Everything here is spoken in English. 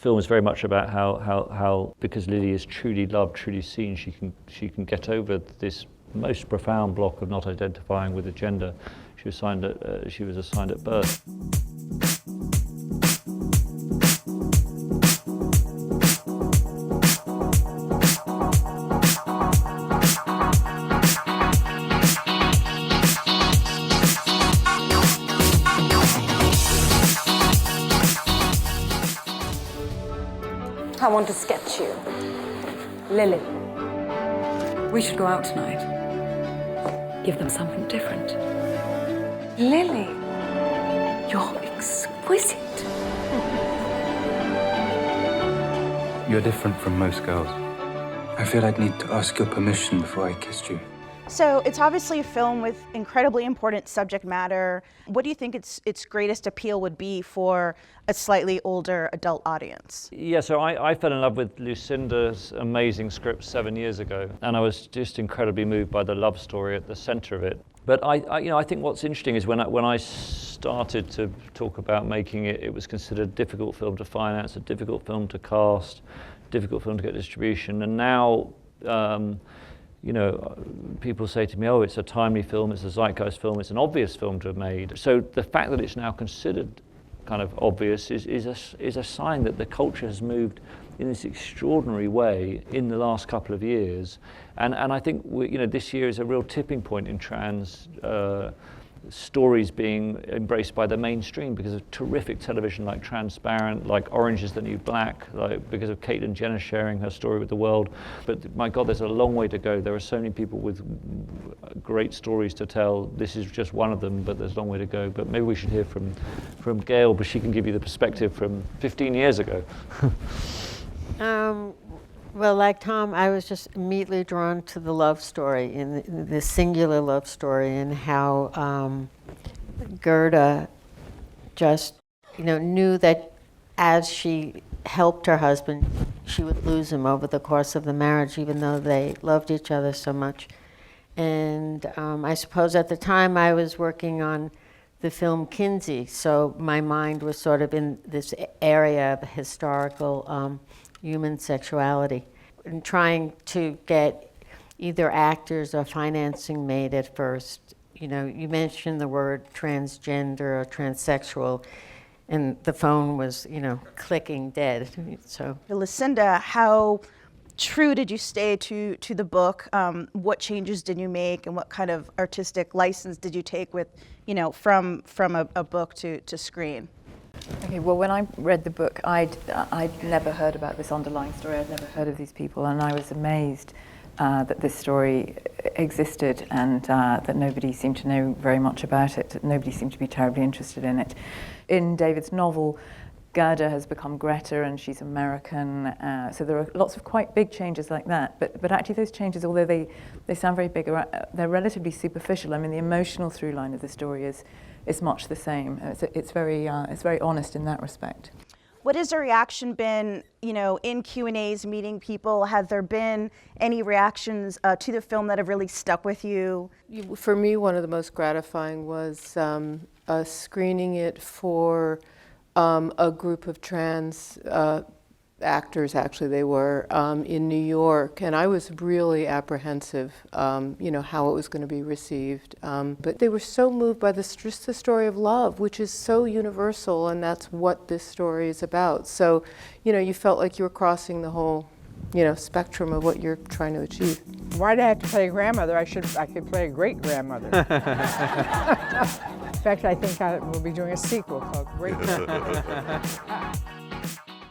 film is very much about how because Lily is truly loved, truly seen, she can get over this most profound block of not identifying with a gender she was assigned at birth. I want to sketch you. Lily. We should go out tonight. Give them something different. Lily, you're exquisite. You're different from most girls. I feel I'd need to ask your permission before I kissed you. So it's obviously a film with incredibly important subject matter. What do you think its greatest appeal would be for a slightly older adult audience? Yeah, so I fell in love with Lucinda's amazing script 7 years ago, and I was just incredibly moved by the love story at the center of it. But I think what's interesting is when I started to talk about making it, it was considered a difficult film to finance, a difficult film to cast, difficult film to get distribution, and now. People say to me, oh, it's a timely film, it's a zeitgeist film, it's an obvious film to have made. So the fact that it's now considered kind of obvious is a sign that the culture has moved in this extraordinary way in the last couple of years. And I think this year is a real tipping point in trans stories being embraced by the mainstream because of terrific television like Transparent, like Orange is the New Black, like because of Caitlyn Jenner sharing her story with the world. But my God, there's a long way to go. There are so many people with great stories to tell. This is just one of them, but there's a long way to go. But maybe we should hear from Gail, but she can give you the perspective from 15 years ago. Well, like Tom, I was just immediately drawn to the love story, in the singular love story, and how Gerda just, knew that as she helped her husband, she would lose him over the course of the marriage, even though they loved each other so much. And I suppose at the time I was working on the film Kinsey, so my mind was sort of in this area of historical human sexuality, and trying to get either actors or financing made at first. You mentioned the word transgender or transsexual, and the phone was, clicking dead. So, Lucinda, how true did you stay to the book? What changes did you make, and what kind of artistic license did you take with, from a book to screen? Okay, well, when I read the book, I'd never heard about this underlying story. I'd never heard of these people, and I was amazed that this story existed and that nobody seemed to know very much about it. Nobody seemed to be terribly interested in it. In David's novel, Gerda has become Greta, and she's American. So there are lots of quite big changes like that. But actually, those changes, although they sound very big, they're relatively superficial. I mean, the emotional through line of the story is much the same. It's very honest in that respect. What has the reaction been, in Q&As, meeting people? Have there been any reactions to the film that have really stuck with you? For me, one of the most gratifying was screening it for a group of trans actors, actually they were, in New York, and I was really apprehensive, how it was going to be received. But they were so moved by just the story of love, which is so universal, and that's what this story is about. So, you felt like you were crossing the whole, spectrum of what you're trying to achieve. Why'd I have to play a grandmother? I could play a great grandmother. In fact, I think I will be doing a sequel called Great Grandmother.